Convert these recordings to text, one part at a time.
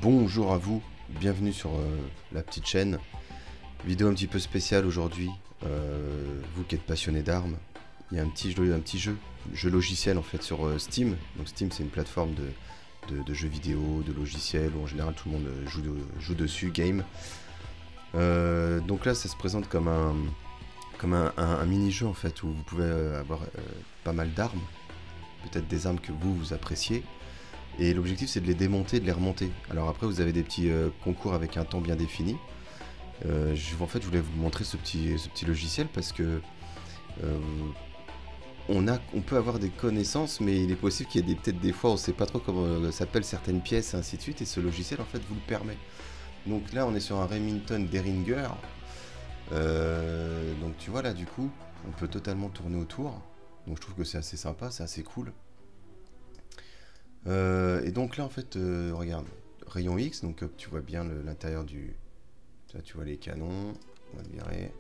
Bonjour à vous, bienvenue sur la petite chaîne. Vidéo un petit peu spéciale aujourd'hui. Vous qui êtes passionné d'armes, il y a un petit jeu logiciel en fait sur Steam. Donc Steam, c'est une plateforme de jeux vidéo, de logiciels où en général tout le monde joue dessus, game. Donc là, ça se présente comme un mini-jeu en fait où vous pouvez avoir pas mal d'armes, peut-être des armes que vous appréciez. Et l'objectif, c'est de les démonter, de les remonter. Alors après, vous avez des petits concours avec un temps bien défini. En fait, je voulais vous montrer ce petit logiciel parce que on peut avoir des connaissances, mais il est possible qu'il y ait peut-être des fois, on ne sait pas trop comment s'appellent certaines pièces, et ainsi de suite. Et ce logiciel, en fait, vous le permet. Donc là, on est sur un Remington Derringer. Donc tu vois là, du coup, on peut totalement tourner autour. Donc je trouve que c'est assez sympa, c'est assez cool. Et donc là en fait regarde, rayon X, donc tu vois bien l'intérieur du... Tu vois les canons, on va le virer.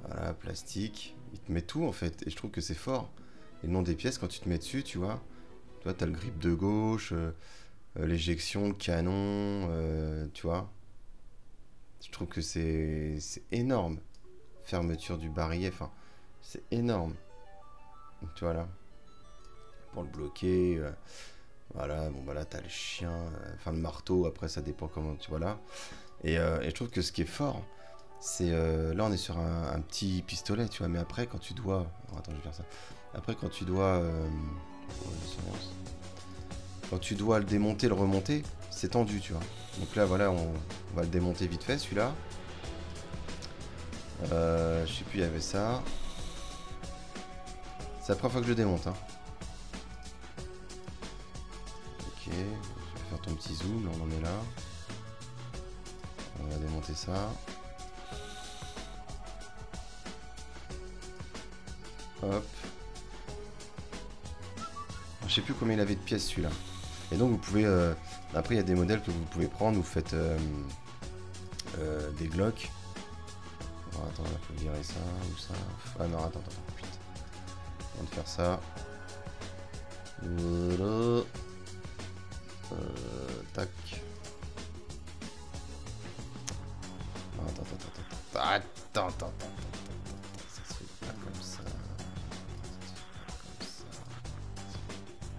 Voilà, plastique, il te met tout en fait, et je trouve que c'est fort. Et le nom des pièces, quand tu te mets dessus, tu vois, t'as le grip de gauche, l'éjection, le canon, tu vois. Je trouve que c'est énorme. Fermeture du barillet, enfin, c'est énorme. Donc tu vois là, pour le bloquer... Voilà, bon bah là t'as le chien, enfin le marteau, après ça dépend comment tu vois là. Et je trouve que ce qui est fort, c'est là on est sur un petit pistolet, tu vois, mais après quand tu dois... Oh, attends, je vais faire ça. Après quand tu dois... quand tu dois le démonter, le remonter, c'est tendu, tu vois. Donc là voilà, on va le démonter vite fait celui-là. Je sais plus, il y avait ça. C'est la première fois que je démonte, hein. Ok, je vais faire ton petit zoom, là on en est là. On va démonter ça. Hop. Je sais plus combien il avait de pièces celui-là. Et donc vous pouvez... après il y a des modèles que vous pouvez prendre, vous faites des Glock. Bon, attends, il faut virer ça ou ça. Ah non, attends, putain. On va faire ça. Voilà. Tac. Attends. Ça se fait pas comme ça.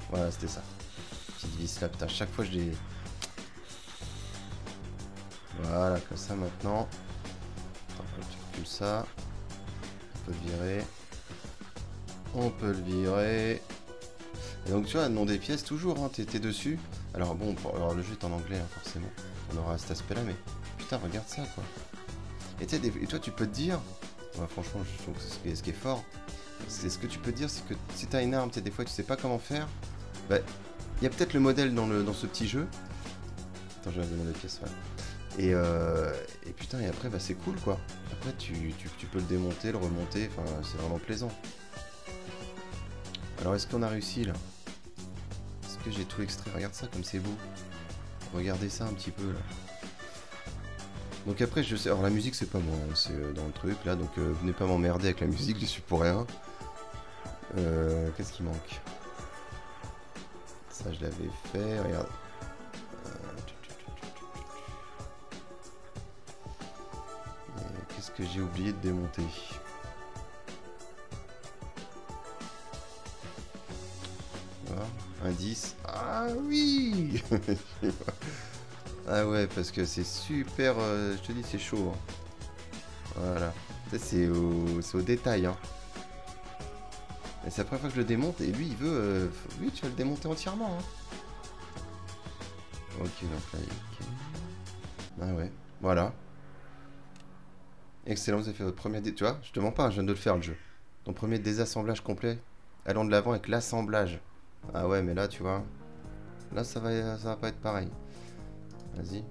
Voilà, c'était ça. Petite vis là, putain, chaque fois je les... Voilà, comme ça maintenant. Attends, tu recules ça. On peut le virer. On peut le virer. Et donc tu vois, le nom des pièces toujours, hein, t'es dessus. Alors bon, alors le jeu est en anglais, hein, forcément. On aura cet aspect-là, mais putain, regarde ça, quoi. Et, et toi, tu peux te dire... Ouais, franchement, je trouve que ce qui est fort, c'est ce que tu peux te dire, c'est que si t'as une arme, tu sais, des fois, tu sais pas comment faire. Bah, il y a peut-être le modèle dans ce petit jeu. Attends, je vais demander des pièces, ouais. Et putain, et après, bah, c'est cool, quoi. Après, tu peux le démonter, le remonter, enfin, c'est vraiment plaisant. Alors, est-ce qu'on a réussi, là? Est-ce que j'ai tout extrait? Regarde ça, comme c'est beau. Regardez ça un petit peu, là. Donc après, je sais... Alors, la musique, c'est pas moi, hein, c'est dans le truc, là. Donc, venez pas m'emmerder avec la musique, je suis pour rien. Qu'est-ce qui manque? Ça, je l'avais fait, regarde. Qu'est-ce que j'ai oublié de démonter? Voilà. Indice. Ah oui. Ah ouais, parce que c'est super... je te dis, c'est chaud. Hein. Voilà. C'est au détail. Hein. Et c'est la première fois que je le démonte. Et lui, il veut... lui, tu vas le démonter entièrement. Hein. Ok, donc là... Okay. Ah ouais. Voilà. Excellent, vous avez fait votre premier... Tu vois, je te mens pas, je viens de le faire, le jeu. Ton premier désassemblage complet. Allons de l'avant avec l'assemblage. Ah ouais, mais là, tu vois... Là, ça va pas être pareil. Vas-y.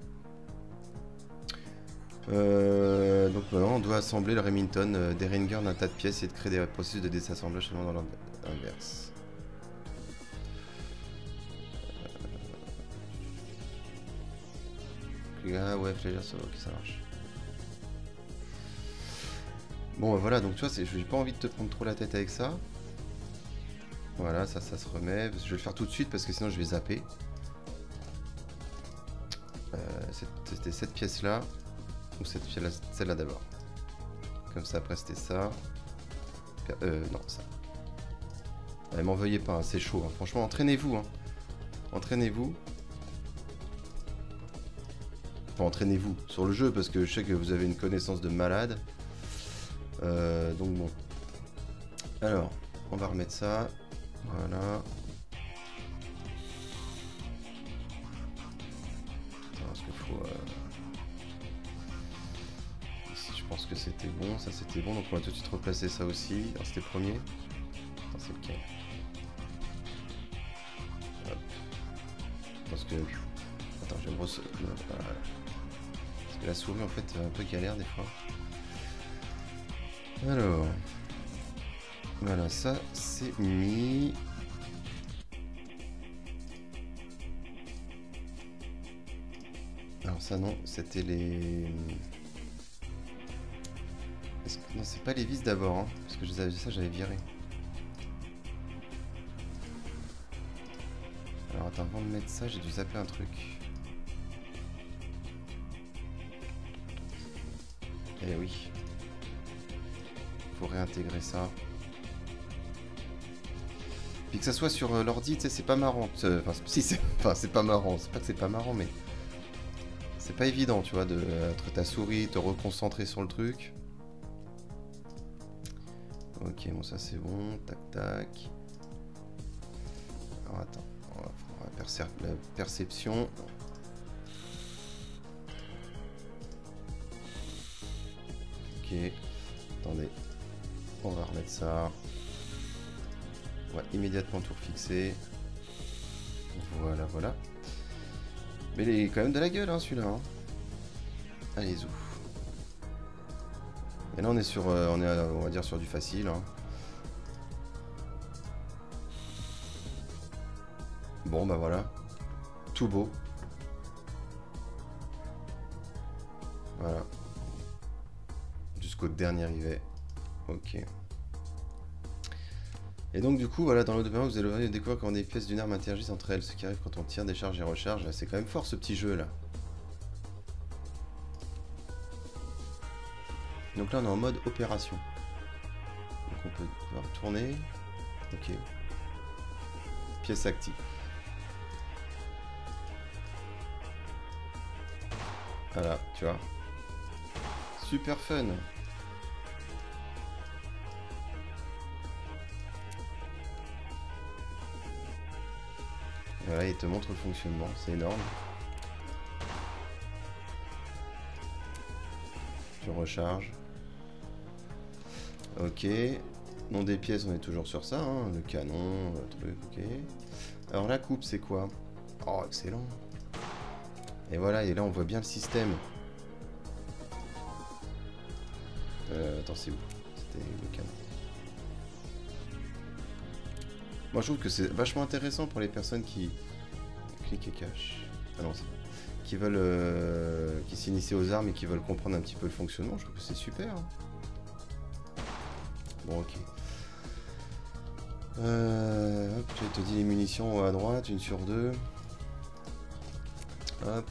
Donc maintenant, on doit assembler le Remington Derringer d'un tas de pièces et de créer des processus de désassemblage seulement dans l'inverse. Ah ouais, ok, ça marche. Bon, bah voilà, donc tu vois, j'ai pas envie de te prendre trop la tête avec ça. Voilà, ça se remet. Je vais le faire tout de suite parce que sinon je vais zapper. c'était cette pièce-là ou celle-là d'abord. Comme ça, après c'était ça. Non, ça. Allez, m'en veuillez pas, hein, c'est chaud. Hein. Franchement, entraînez-vous. Hein. Entraînez-vous. Enfin, entraînez-vous sur le jeu parce que je sais que vous avez une connaissance de malade. Donc bon. Alors, on va remettre ça. Voilà. Parce qu'il faut... Ici, je pense que c'était bon. Ça, c'était bon. Donc, on va tout de suite replacer ça aussi. Alors, c'était le premier. Attends, c'est lequel? Hop. Parce que... Attends, je vais me recevoir. Voilà. Parce que la souris, en fait, un peu galère des fois. Alors... Voilà, ça, c'est mis... Alors ça non, c'était les... Non, c'est pas les vis d'abord, hein, parce que ça j'avais viré. Alors attends, avant de mettre ça, j'ai dû zapper un truc. Eh oui. Faut réintégrer ça. Puis que ça soit sur l'ordi, tu sais, c'est pas marrant. Enfin, si, c'est pas marrant. C'est pas que c'est pas marrant, mais... C'est pas évident, tu vois, de entre ta souris, te reconcentrer sur le truc. Ok, bon, ça c'est bon. Tac, tac. Alors, attends. On va la perception. Ok. Attendez. On va remettre ça. On va immédiatement tout refixer. Voilà, voilà. Mais il est quand même de la gueule, hein, celui-là. Hein. Allez, zou. Et là, on est sur, on va dire sur du facile. Hein. Bon, bah voilà. Tout beau. Voilà. Jusqu'au dernier rivet. Ok. Et donc du coup, voilà, dans l'autre vous allez découvrir comment des pièces d'une arme interagissent entre elles, ce qui arrive quand on tire, décharge et recharge. C'est quand même fort ce petit jeu là. Donc là on est en mode opération. Donc on peut tourner. Ok. Pièce active. Voilà, tu vois. Super fun. Voilà, il te montre le fonctionnement, c'est énorme. Tu recharges. Ok. Nom des pièces, on est toujours sur ça, hein. Le canon, le truc, ok. Alors la coupe, c'est quoi? Oh, excellent. Et voilà, et là on voit bien le système. Attends, c'est où? C'était le canon. Moi je trouve que c'est vachement intéressant pour les personnes qui... Clic et cache. Ah non, qui veulent... qui s'initient aux armes et qui veulent comprendre un petit peu le fonctionnement. Je trouve que c'est super. Hein. Bon, ok. Hop, je te dis les munitions à droite, une sur deux. Hop.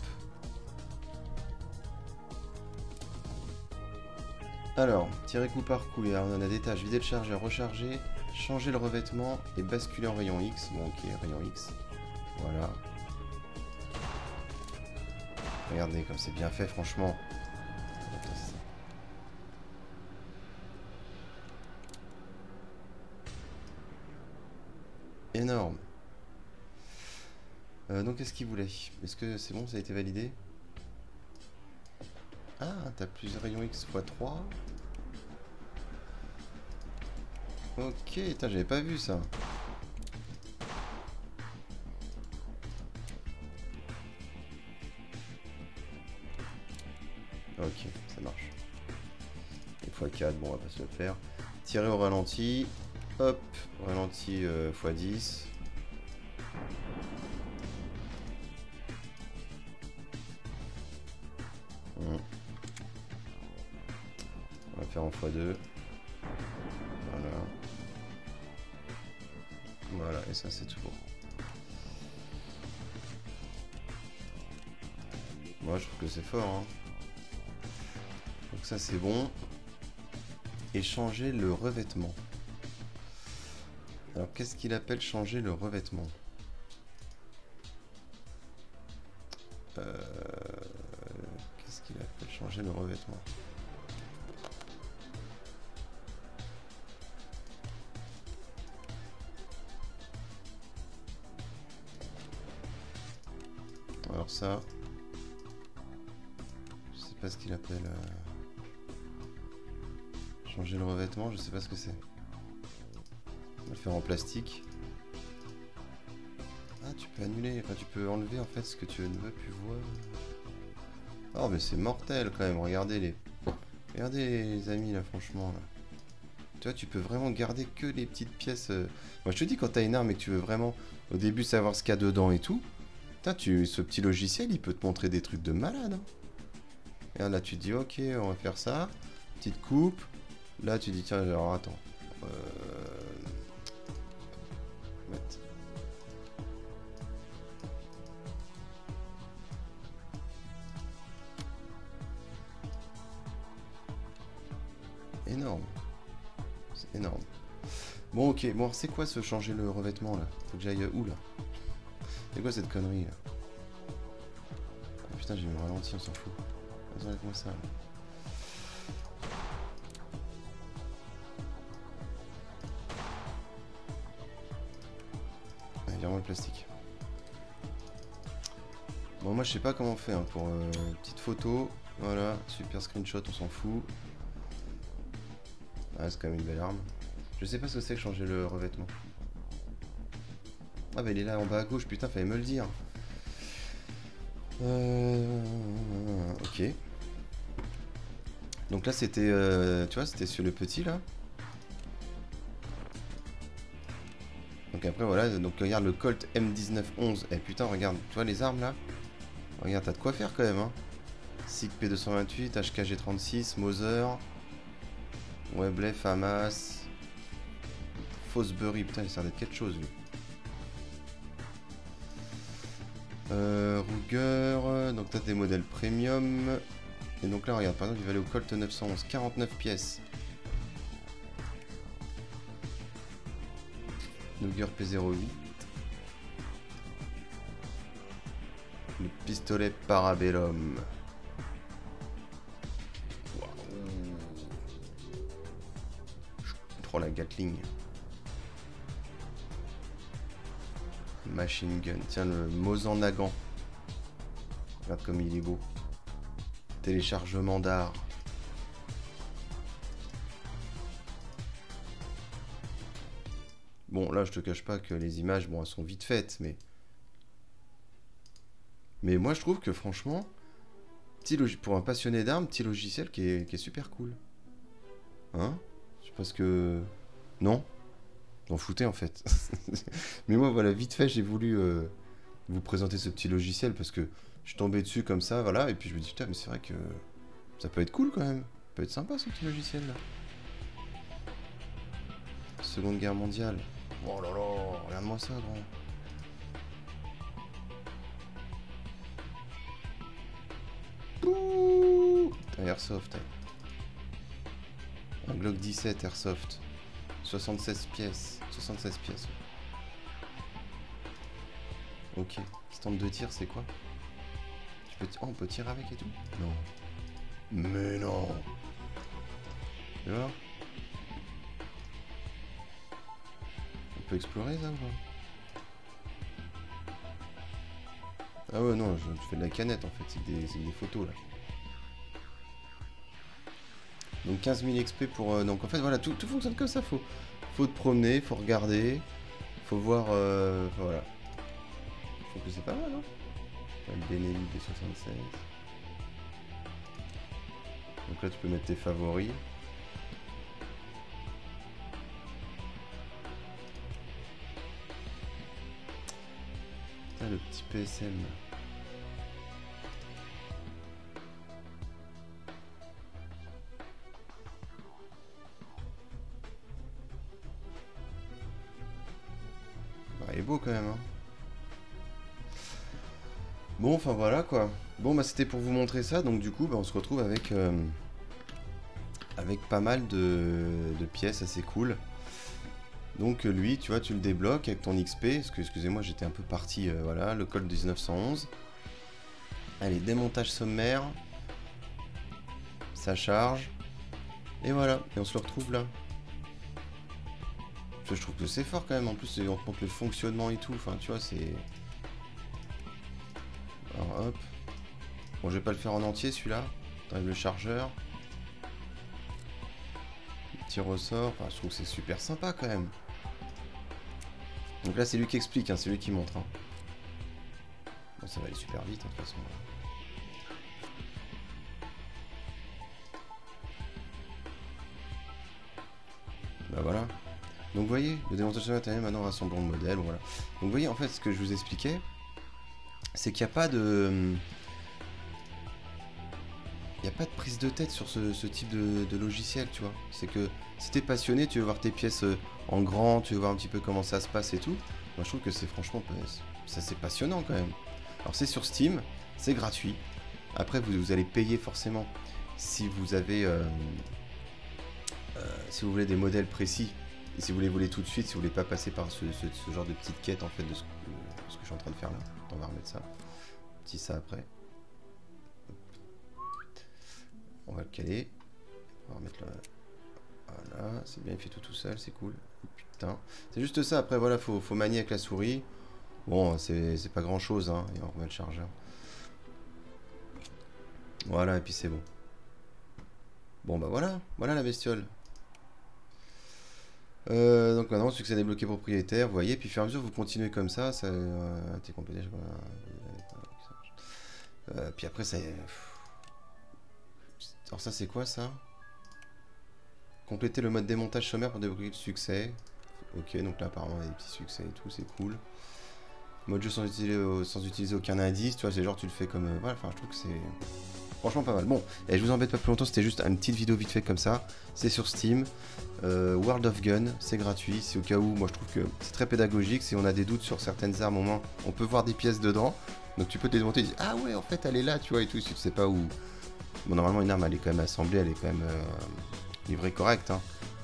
Alors, tirer coup par coup, on a des tâches, vider le chargeur, recharger, changer le revêtement et basculer en rayon X. Bon, ok, rayon X. Voilà. Regardez comme c'est bien fait, franchement. Énorme. Donc, qu'est-ce qu'il voulait? Est-ce que c'est bon, ça a été validé? Ah, t'as plusieurs rayons X x 3. Ok, j'avais pas vu ça. Ok, ça marche. Et x4, bon, on va pas se le faire. Tirer au ralenti. Hop, ralenti x10. On va faire en x2. Voilà. Voilà, et ça c'est tout. Moi je trouve que c'est fort. Hein. Donc ça c'est bon. Et changer le revêtement. Alors qu'est-ce qu'il appelle changer le revêtement? Qu'est-ce qu'il appelle changer le revêtement? Alors ça, je sais pas ce qu'il appelle changer le revêtement, je sais pas ce que c'est. On va le faire en plastique. Ah, tu peux annuler, enfin tu peux enlever en fait ce que tu ne veux plus voir. Oh mais c'est mortel quand même, regardez les amis là, franchement là. Tu vois, tu peux vraiment garder que les petites pièces. Moi je te dis, quand t'as une arme et que tu veux vraiment au début savoir ce qu'il y a dedans et tout, putain, ce petit logiciel il peut te montrer des trucs de malade. Hein. Et là tu te dis ok, on va faire ça, petite coupe. Là tu dis tiens, alors attends. Mettre. Énorme. C'est énorme. Bon ok, bon c'est quoi ce changer le revêtement là? Faut que j'aille où là? C'est quoi cette connerie là? Ah, putain j'ai mis le ralenti, on s'en fout. Vas-y avec-moi ça là. Allez, vire-moi le plastique. Bon moi je sais pas comment on fait hein, pour petite photo. Voilà, super screenshot, on s'en fout. Ah, c'est quand même une belle arme. Je sais pas ce que c'est que changer le revêtement. Ah bah il est là en bas à gauche, putain, fallait me le dire. Ok. Donc là c'était, tu vois, c'était sur le petit là. Donc après voilà, donc regarde le Colt M1911. Eh putain, regarde, tu vois les armes là. Regarde, t'as de quoi faire quand même, hein. SIG P228, HKG36, Moser. Webley, Famas, Fosbury, putain il sert d'être quelque chose lui. Ruger, donc t'as des modèles premium. Et donc là regarde, par exemple il va aller au Colt 911, 49 pièces. Luger P08. Le pistolet Parabellum. Oh la Gatling. Machine gun. Tiens le Mosin Nagant. Regarde comme il est beau. Téléchargement d'art. Bon là je te cache pas que les images bon elles sont vite faites mais moi je trouve que franchement pour un passionné d'armes, petit logiciel qui est super cool. Hein? Je sais pas ce que... Non? Vous en foutez en fait. Mais moi voilà, vite fait j'ai voulu vous présenter ce petit logiciel parce que je suis tombé dessus comme ça, voilà, et puis je me dis putain mais c'est vrai que ça peut être cool quand même. Ça peut être sympa ce petit logiciel là. Seconde Guerre mondiale. Oh là là, regarde-moi ça grand. Pouh, Airsoft. Un Glock 17 Airsoft. 76 pièces. 76 pièces. Ok. Stand de tir, c'est quoi? Oh, on peut tirer avec et tout? Non. Mais non. Tu vois? On peut explorer ça ou pas? Ah ouais, non, je fais de la canette en fait. C'est des photos là. Donc 15 000 XP pour... donc en fait voilà, tout fonctionne comme ça. Faut te promener, faut regarder, faut voir... voilà. Je trouve que c'est pas mal, hein. Le Benelli B76. Donc là tu peux mettre tes favoris. Putain, le petit PSM. Bah, il est beau quand même, hein. Bon, enfin voilà quoi. Bon, bah c'était pour vous montrer ça, donc du coup, bah, on se retrouve avec, avec pas mal de pièces assez cool. Donc lui, tu vois, tu le débloques avec ton XP, parce que, excusez-moi, j'étais un peu parti, voilà, le col 1911. Allez, démontage sommaire. Ça charge. Et voilà, et on se le retrouve là. Je trouve que c'est fort quand même, en plus on te montre le fonctionnement et tout, enfin tu vois, c'est... Alors hop. Bon, je vais pas le faire en entier celui-là. T'enlèves le chargeur. Petit ressort, enfin je trouve que c'est super sympa quand même. Donc là c'est lui qui explique, hein, c'est lui qui montre. Hein. Bon, ça va aller super vite, hein, de toute façon. Bah voilà. Donc vous voyez, le démontage matériel, maintenant rassemblons le modèle, voilà. Donc vous voyez, en fait, ce que je vous expliquais, c'est qu'il n'y a pas de... Il n'y a pas de prise de tête sur ce type de logiciel, tu vois. C'est que si t'es passionné, tu veux voir tes pièces en grand, tu veux voir un petit peu comment ça se passe et tout. Moi, je trouve que c'est franchement... Ça, c'est passionnant quand même. Alors, c'est sur Steam, c'est gratuit. Après, vous allez payer forcément si vous avez... si vous voulez des modèles précis. Et si vous les voulez tout de suite, si vous voulez pas passer par ce genre de petite quête en fait de ce que je suis en train de faire là. On va remettre ça. Petit ça après. On va le caler. On va remettre là. Voilà, c'est bien, il fait tout seul, c'est cool. Putain. C'est juste ça, après voilà, faut manier avec la souris. Bon, c'est pas grand chose, hein. Et on remet le chargeur. Voilà, et puis c'est bon. Bon bah voilà la bestiole. Donc maintenant, succès débloqué propriétaire, vous voyez, puis au fur et à mesure, vous continuez comme ça, t'es complété, puis après, ça... Alors ça, c'est quoi, ça? Compléter le mode démontage sommaire pour débloquer le succès. Ok, donc là, apparemment, il y a des petits succès et tout, c'est cool. Mode jeu sans utiliser aucun indice, tu vois, c'est genre, tu le fais comme... voilà, enfin, je trouve que c'est... Franchement pas mal. Bon, et je vous embête pas plus longtemps, c'était juste une petite vidéo vite fait comme ça. C'est sur Steam. World of Gun, c'est gratuit. C'est au cas où, moi je trouve que c'est très pédagogique. Si on a des doutes sur certaines armes, au moins on peut voir des pièces dedans. Donc tu peux te démonter et dire ah ouais, en fait elle est là, tu vois, et tout. Si tu sais pas où. Bon, normalement une arme elle est quand même assemblée, elle est quand même livrée correcte. Hein.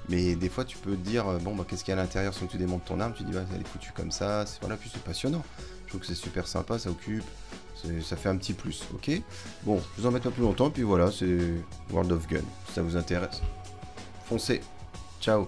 Mais des fois tu peux te dire bon, bah qu'est-ce qu'il y a à l'intérieur si tu démontes ton arme. Tu dis bah elle est foutue comme ça. Voilà, puis c'est passionnant. Je trouve que c'est super sympa, ça occupe. Ça fait un petit plus, ok? Bon, je vous en mets pas plus longtemps, puis voilà, c'est World of Gun. Si ça vous intéresse, foncez. Ciao.